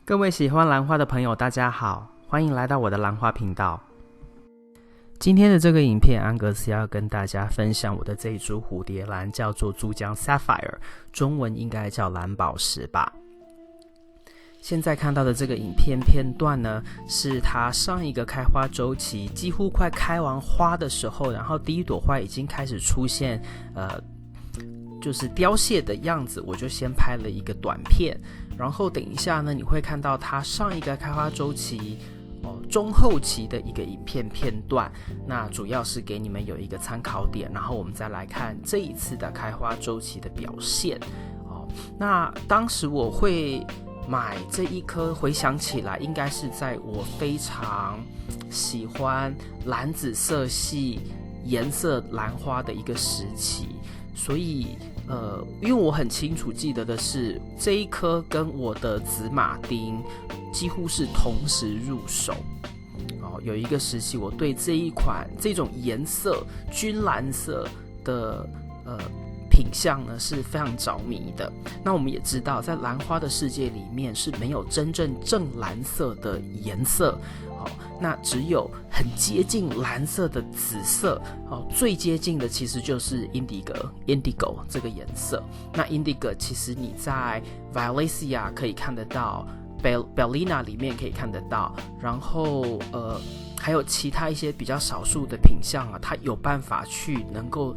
各位喜欢兰花的朋友大家好，欢迎来到我的兰花频道。今天的这个影片，安格斯要跟大家分享我的这一株蝴蝶兰，叫做珠江 Sapphire， 中文应该叫蓝宝石吧。现在看到的这个影片片段呢，是它上一个开花周期几乎快开完花的时候，然后第一朵花已经开始出现就是凋谢的样子，我就先拍了一个短片，然后等一下呢，你会看到它上一个开花周期中后期的一个影片片段，那主要是给你们有一个参考点，然后我们再来看这一次的开花周期的表现。那当时我会买这一颗，回想起来应该是在我非常喜欢蓝紫色系颜色兰花的一个时期，所以因为我很清楚记得的是，这一颗跟我的紫马丁几乎是同时入手。有一个时期我对这种颜色军蓝色的品相呢是非常着迷的。那我们也知道，在兰花的世界里面是没有真正正蓝色的颜色，那只有很接近蓝色的紫色，最接近的其实就是 indigo 这个颜色。那 indigo 其实你在 Violesia 可以看得到， Bellina 里面可以看得到，然后还有其他一些比较少数的品相它有办法去能够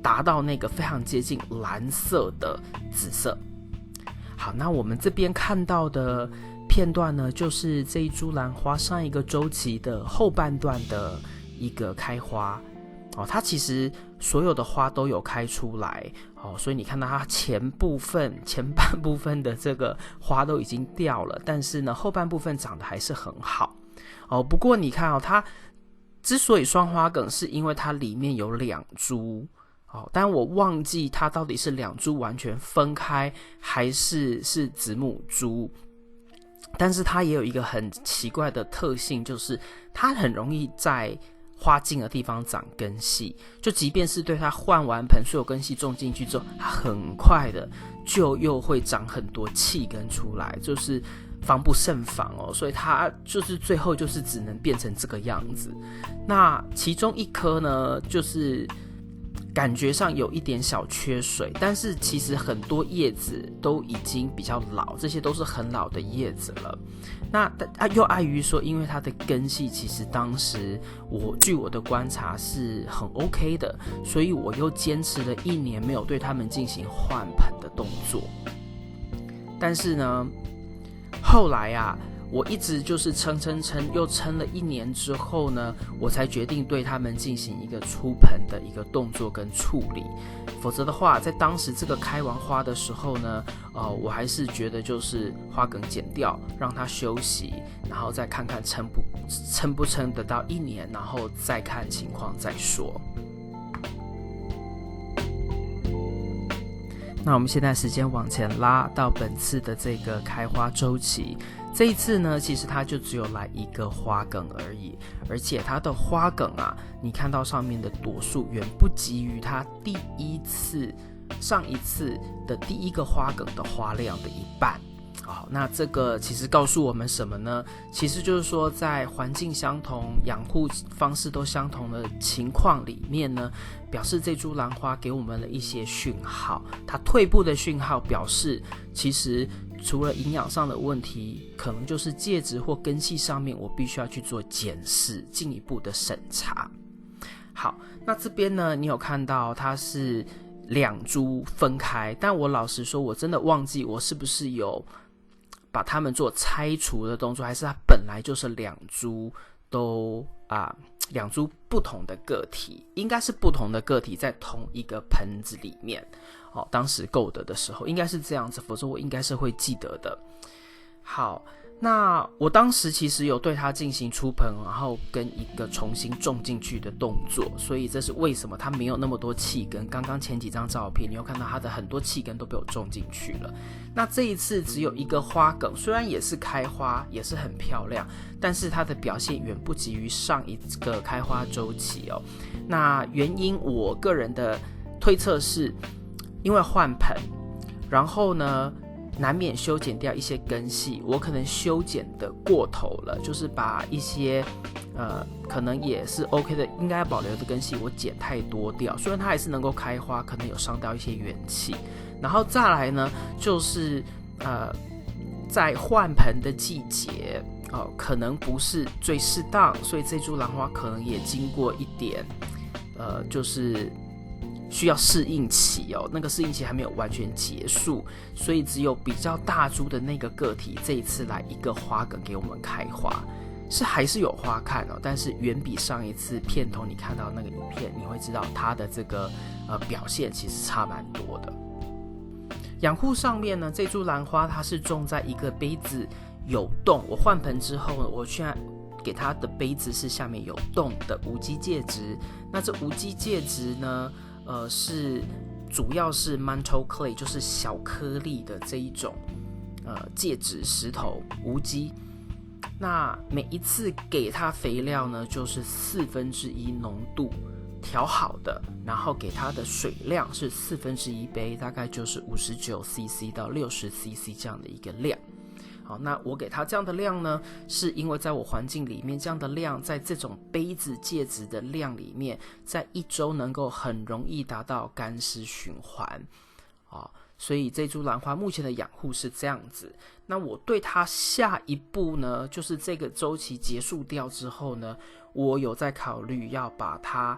达到那个非常接近蓝色的紫色。好，那我们这边看到的片段呢，就是这一株兰花上一个周期的后半段的一个开花。它其实所有的花都有开出来，所以你看到它前半部分的这个花都已经掉了，但是呢后半部分长得还是很好。不过你看它之所以双花梗，是因为它里面有两株，但我忘记它到底是两株完全分开还是子母株。但是它也有一个很奇怪的特性，就是它很容易在花茎的地方长根系，就即便是对它换完盆，所有根系种进去之后，它很快的就又会长很多气根出来，就是防不胜防所以它就是最后就是只能变成这个样子。那其中一颗呢，就是感觉上有一点小缺水，但是其实很多叶子都已经比较老，这些都是很老的叶子了。那又碍于说，因为它的根系其实当时据我的观察是很 OK 的，所以我又坚持了1年没有对它们进行换盆的动作。但是呢，后来我一直就是撑，又撑了1年之后呢，我才决定对它们进行一个出盆的一个动作跟处理。否则的话，在当时这个开完花的时候呢，我还是觉得就是花梗剪掉，让它休息，然后再看看撑不撑得到1年，然后再看情况再说。那我们现在时间往前拉到本次的这个开花周期，这一次呢，其实它就只有来一个花梗而已，而且它的花梗你看到上面的朵数远不及于它上一次的第一个花梗的花量的一半。那这个其实告诉我们什么呢？其实就是说，在环境相同、养护方式都相同的情况里面呢，表示这株兰花给我们了一些讯号。它退步的讯号表示，其实除了营养上的问题，可能就是介质或根系上面，我必须要去做检视，进一步的审查。好，那这边呢，你有看到它是两株分开，但我老实说，我真的忘记我是不是有把它们做拆除的动作，还是它本来就是两株不同的个体，应该是不同的个体在同一个盆子里面。当时购得的时候应该是这样子，否则我应该是会记得的。好，那我当时其实有对它进行出盆，然后跟一个重新种进去的动作，所以这是为什么它没有那么多气根。刚刚前几张照片你有看到它的很多气根都被我种进去了。那这一次只有一个花梗，虽然也是开花，也是很漂亮，但是它的表现远不及于上一个开花周期那原因我个人的推测是因为换盆，然后呢难免修剪掉一些根系，我可能修剪的过头了，就是把一些可能也是 OK 的，应该要保留的根系我剪太多掉，虽然它还是能够开花，可能有伤到一些元气。然后再来呢，就是在换盆的季节可能不是最适当，所以这株兰花可能也经过一点就是需要适应期那个适应期还没有完全结束，所以只有比较大株的那个个体这一次来一个花梗给我们开花，是还是有花看但是远比上一次片头你看到那个影片，你会知道它的这个表现其实差蛮多的。养护上面呢，这株兰花它是种在一个杯子有洞，我换盆之后呢，我现在给它的杯子是下面有洞的无机介质。那这无机介质呢是主要是 mantle clay， 就是小颗粒的这一种介质石头无机。那每一次给它肥料呢，就是1/4浓度调好的，然后给它的水量是1/4杯，大概就是59cc 到60cc 这样的一个量。好，那我给它这样的量呢，是因为在我环境里面，这样的量在这种杯子介质的量里面，在1周能够很容易达到干湿循环所以这株兰花目前的养护是这样子。那我对它下一步呢，就是这个周期结束掉之后呢，我有在考虑要把它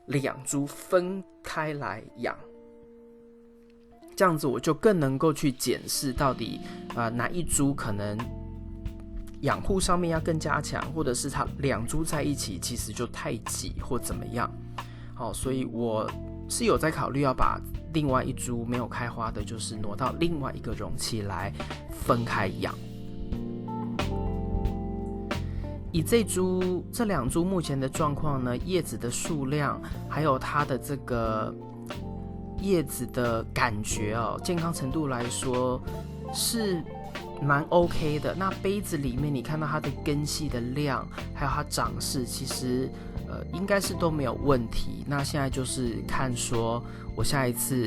2株分开来养，这样子我就更能够去检视到底哪一株可能养护上面要更加强，或者是它2株在一起其实就太挤或怎么样。所以我是有在考虑要把另外1株没有开花的，就是挪到另外一个容器来分开养。以这2株目前的状况呢，叶子的数量还有它的这个叶子的感觉健康程度来说是蛮 OK 的。那杯子里面你看到它的根系的量还有它长势，其实应该是都没有问题。那现在就是看说我下一次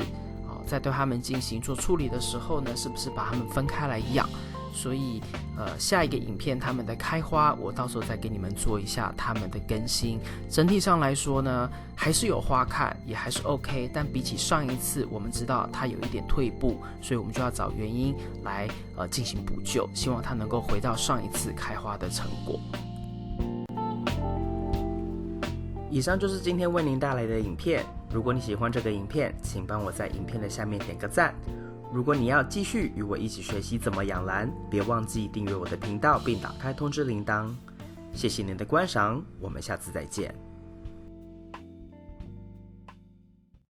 在对它们进行做处理的时候呢，是不是把它们分开来养。所以下一个影片它们的开花，我到时候再给你们做一下它们的更新。整体上来说呢，还是有花看，也还是 OK， 但比起上一次我们知道它有一点退步，所以我们就要找原因来进行补救，希望它能够回到上一次开花的成果。以上就是今天为您带来的影片。如果你喜欢这个影片，请帮我在影片的下面点个赞。如果你要继续与我一起学习怎么养兰，别忘记订阅我的频道并打开通知铃铛。谢谢您的观赏，我们下次再见。